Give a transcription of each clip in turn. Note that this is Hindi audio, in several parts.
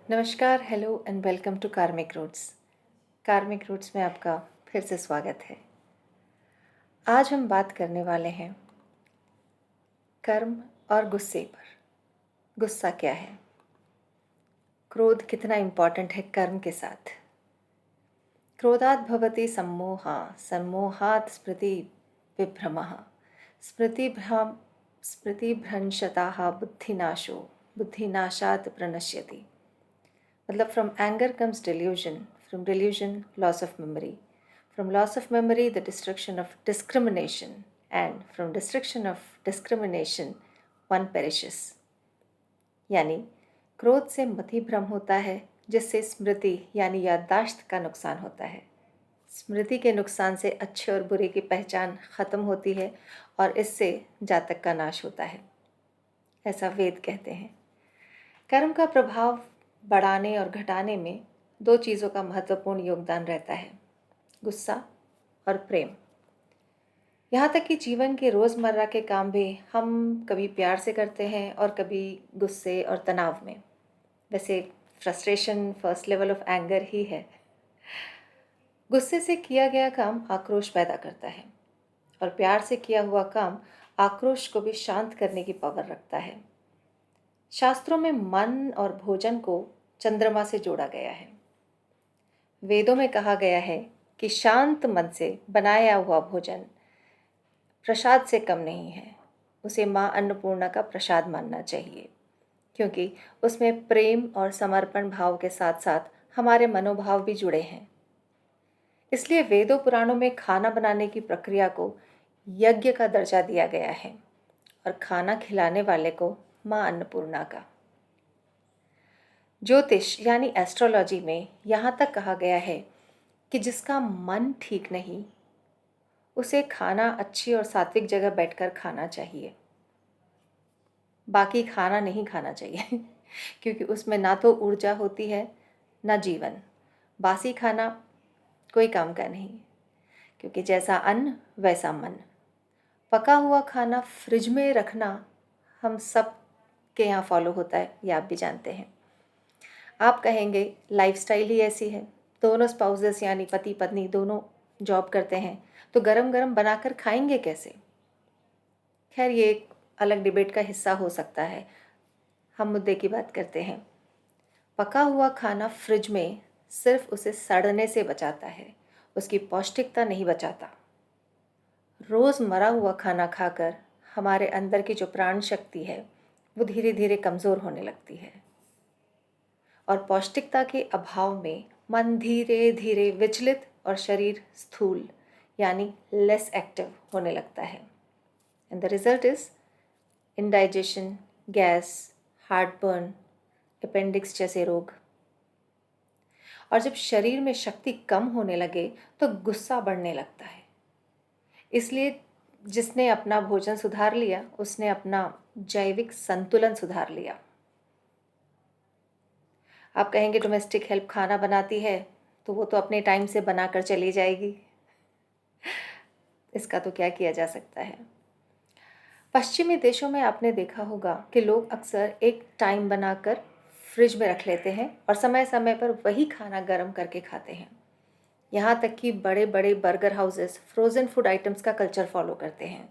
नमस्कार, हेलो एंड वेलकम टू कार्मिक रूट्स। कार्मिक रूट्स में आपका फिर से स्वागत है। आज हम बात करने वाले हैं कर्म और गुस्से पर। गुस्सा क्या है? क्रोध कितना इम्पॉर्टेंट है कर्म के साथ? क्रोधात् भवति सम्मोहः, सम्मोहात् स्मृति विभ्रमः, स्मृतिभ्रंशताः बुद्धिनाशो, बुद्धिनाशात् प्रणश्यति। मतलब from anger comes delusion, from delusion loss of memory, from loss of memory the destruction of discrimination, and from destruction of discrimination one perishes। यानी क्रोध से मति भ्रम होता है, जिससे स्मृति यानी याददाश्त का नुकसान होता है। स्मृति के नुकसान से अच्छे और बुरे की पहचान खत्म होती है और इससे जातक का नाश होता है, ऐसा वेद कहते हैं। कर्म का प्रभाव बढ़ाने और घटाने में दो चीज़ों का महत्वपूर्ण योगदान रहता है, गुस्सा और प्रेम। यहाँ तक कि जीवन के रोज़मर्रा के काम भी हम कभी प्यार से करते हैं और कभी गुस्से और तनाव में। वैसे frustration first level of anger he है। गुस्से से किया गया काम आक्रोश पैदा करता है और प्यार से किया हुआ काम आक्रोश को भी शांत करने की पावर रखता है। शास्त्रों में मन और भोजन को चंद्रमा से जोड़ा गया है। वेदों में कहा गया है कि शांत मन से बनाया हुआ भोजन प्रसाद से कम नहीं है, उसे माँ अन्नपूर्णा का प्रसाद मानना चाहिए, क्योंकि उसमें प्रेम और समर्पण भाव के साथ साथ हमारे मनोभाव भी जुड़े हैं। इसलिए वेदों पुराणों में खाना बनाने की प्रक्रिया को यज्ञ का दर्जा दिया गया है और खाना खिलाने वाले को माँ अन्नपूर्णा का। ज्योतिष यानी एस्ट्रोलॉजी में यहाँ तक कहा गया है कि जिसका मन ठीक नहीं, उसे खाना अच्छी और सात्विक जगह बैठकर खाना चाहिए, बाकी खाना नहीं खाना चाहिए क्योंकि उसमें ना तो ऊर्जा होती है ना जीवन। बासी खाना कोई काम का नहीं, क्योंकि जैसा अन्न वैसा मन। पका हुआ खाना फ्रिज में रखना हम सब के यहाँ फॉलो होता है, ये आप भी जानते हैं। आप कहेंगे लाइफस्टाइल ही ऐसी है, दोनों स्पाउसेस यानी पति पत्नी दोनों जॉब करते हैं, तो गरम गरम बनाकर खाएंगे कैसे? खैर, ये एक अलग डिबेट का हिस्सा हो सकता है। हम मुद्दे की बात करते हैं। पका हुआ खाना फ्रिज में सिर्फ उसे सड़ने से बचाता है, उसकी पौष्टिकता नहीं बचाता। रोज़ मरा हुआ खाना खाकर हमारे अंदर की जो प्राण शक्ति है वो धीरे धीरे कमज़ोर होने लगती है और पौष्टिकता के अभाव में मन धीरे धीरे विचलित और शरीर स्थूल यानी लेस एक्टिव होने लगता है। And the result is indigestion, gas, heartburn, appendix जैसे रोग। और जब शरीर में शक्ति कम होने लगे तो गुस्सा बढ़ने लगता है। इसलिए जिसने अपना भोजन सुधार लिया, उसने अपना जैविक संतुलन सुधार लिया। आप कहेंगे डोमेस्टिक हेल्प खाना बनाती है तो वो तो अपने टाइम से बनाकर चली जाएगी, इसका तो क्या किया जा सकता है। पश्चिमी देशों में आपने देखा होगा कि लोग अक्सर एक टाइम बनाकर फ्रिज में रख लेते हैं और समय समय पर वही खाना गर्म करके खाते हैं। यहाँ तक कि बड़े बड़े burger houses frozen food items का कल्चर फॉलो करते हैं।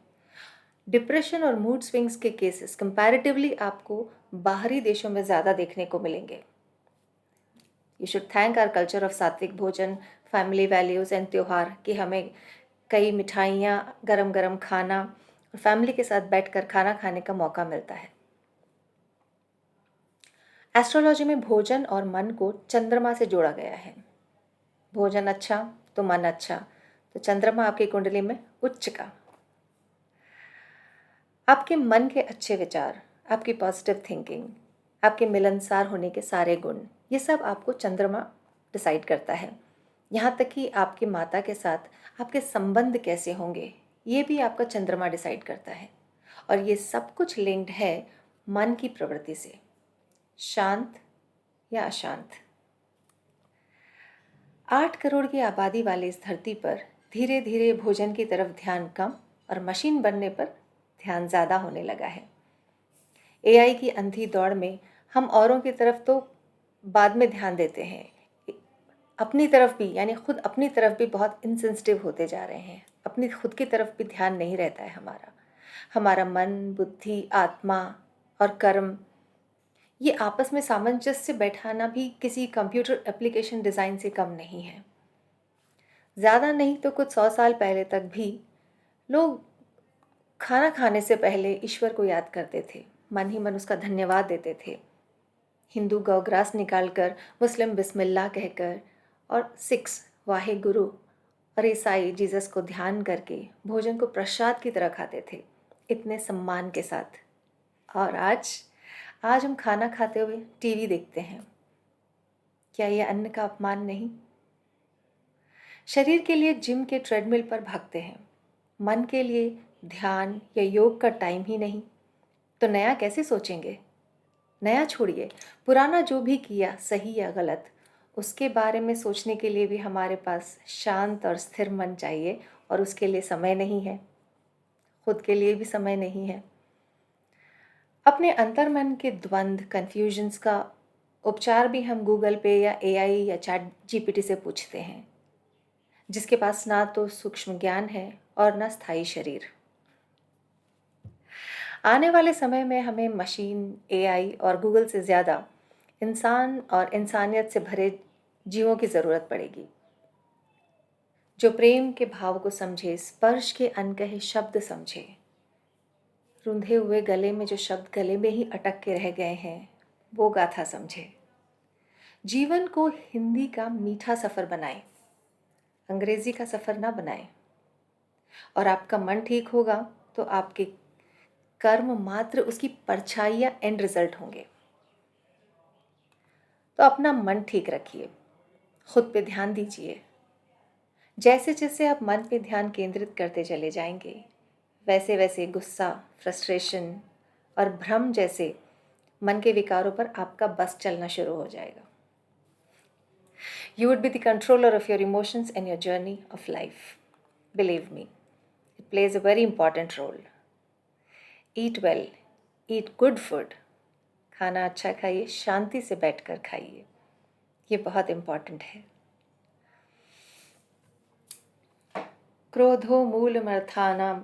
डिप्रेशन और मूड स्विंग्स के केसेस कंपैरेटिवली आपको बाहरी देशों में ज़्यादा देखने को मिलेंगे। You should thank our culture of sattvik bhojan, family values and त्योहार कि हमें कई मिठाइयाँ, गरम गरम खाना और फैमिली के साथ बैठकर खाना खाने का मौका मिलता है। एस्ट्रोलॉजी में भोजन और मन को चंद्रमा से जोड़ा गया है। भोजन अच्छा तो मन अच्छा, तो चंद्रमा आपकी कुंडली में उच्च का। आपके मन के अच्छे विचार, आपकी पॉजिटिव थिंकिंग, आपके मिलनसार होने के सारे गुण, ये सब आपको चंद्रमा डिसाइड करता है। यहाँ तक कि आपकी माता के साथ आपके संबंध कैसे होंगे, ये भी आपका चंद्रमा डिसाइड करता है। और ये सब कुछ लिंक्ड है मन की प्रवृत्ति से, शांत या अशांत। 8 करोड़ की आबादी वाली इस धरती पर धीरे धीरे भोजन की तरफ ध्यान कम और मशीन बनने पर ध्यान ज़्यादा होने लगा है। एआई की अंधी दौड़ में हम औरों की तरफ तो बाद में ध्यान देते हैं। अपनी तरफ भी, यानी खुद अपनी तरफ भी बहुत इनसेंसिटिव होते जा रहे हैं। अपनी खुद की तरफ भी ध्यान नहीं रहता है हमारा। हमारा मन, बुद्धि, आत्मा और कर्म, ये आपस में सामंजस्य बैठाना भी किसी कंप्यूटर एप्लीकेशन डिज़ाइन से कम नहीं है। ज़्यादा नहीं तो कुछ 100 साल पहले तक भी लोग खाना खाने से पहले ईश्वर को याद करते थे, मन ही मन उसका धन्यवाद देते थे। हिंदू गौग्रास निकालकर, मुस्लिम बिस्मिल्लाह कहकर और सिख्स वाहे गुरु और ईसाई जीसस को ध्यान करके भोजन को प्रसाद की तरह खाते थे, इतने सम्मान के साथ। और आज आज हम खाना खाते हुए टीवी देखते हैं। क्या यह अन्न का अपमान नहीं? शरीर के लिए जिम के ट्रेडमिल पर भागते हैं, मन के लिए ध्यान या योग का टाइम ही नहीं, तो नया कैसे सोचेंगे? नया छोड़िए, पुराना जो भी किया, सही या गलत, उसके बारे में सोचने के लिए भी हमारे पास शांत और स्थिर मन चाहिए, और उसके लिए समय नहीं है, खुद के लिए भी समय नहीं है। अपने अंतर्मन के द्वंद्व, कन्फ्यूजन्स का उपचार भी हम गूगल पे या एआई या चैट जीपीटी से पूछते हैं, जिसके पास ना तो सूक्ष्म ज्ञान है और ना स्थायी शरीर। आने वाले समय में हमें मशीन, एआई और गूगल से ज़्यादा इंसान और इंसानियत से भरे जीवों की ज़रूरत पड़ेगी, जो प्रेम के भाव को समझे, स्पर्श के अनकहे शब्द समझे, रूंधे हुए गले में जो शब्द गले में ही अटक के रह गए हैं, वो गाथा समझे। जीवन को हिंदी का मीठा सफ़र बनाए, अंग्रेज़ी का सफ़र ना बनाए। और आपका मन ठीक होगा तो आपके कर्म मात्र उसकी परछाई या एंड रिजल्ट होंगे। तो अपना मन ठीक रखिए, खुद पे ध्यान दीजिए। जैसे जैसे आप मन पे ध्यान केंद्रित करते चले जाएंगे, वैसे वैसे गुस्सा, फ्रस्ट्रेशन और भ्रम जैसे मन के विकारों पर आपका बस चलना शुरू हो जाएगा। You would be the controller of your emotions and your journey of life. Believe me, it plays a very important role. Eat well, eat good food. खाना अच्छा खाइए, शांति से बैठकर खाइए, ये बहुत इम्पॉर्टेंट है। क्रोधो मूलमर्थानां,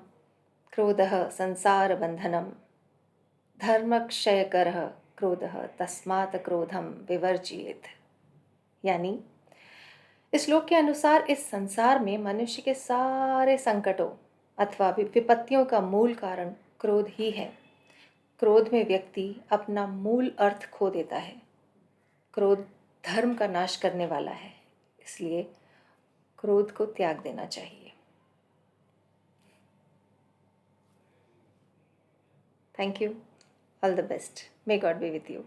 क्रोधः संसार बंधनम, धर्मक्षयकरः क्रोधः तस्मात् क्रोधम विवर्जियेत्। यानी इस श्लोक के अनुसार इस संसार में मनुष्य के सारे संकटों अथवा विपत्तियों का मूल कारण क्रोध ही है। क्रोध में व्यक्ति अपना मूल अर्थ खो देता है। क्रोध धर्म का नाश करने वाला है, इसलिए क्रोध को त्याग देना चाहिए। Thank you. All the best. May God be with you.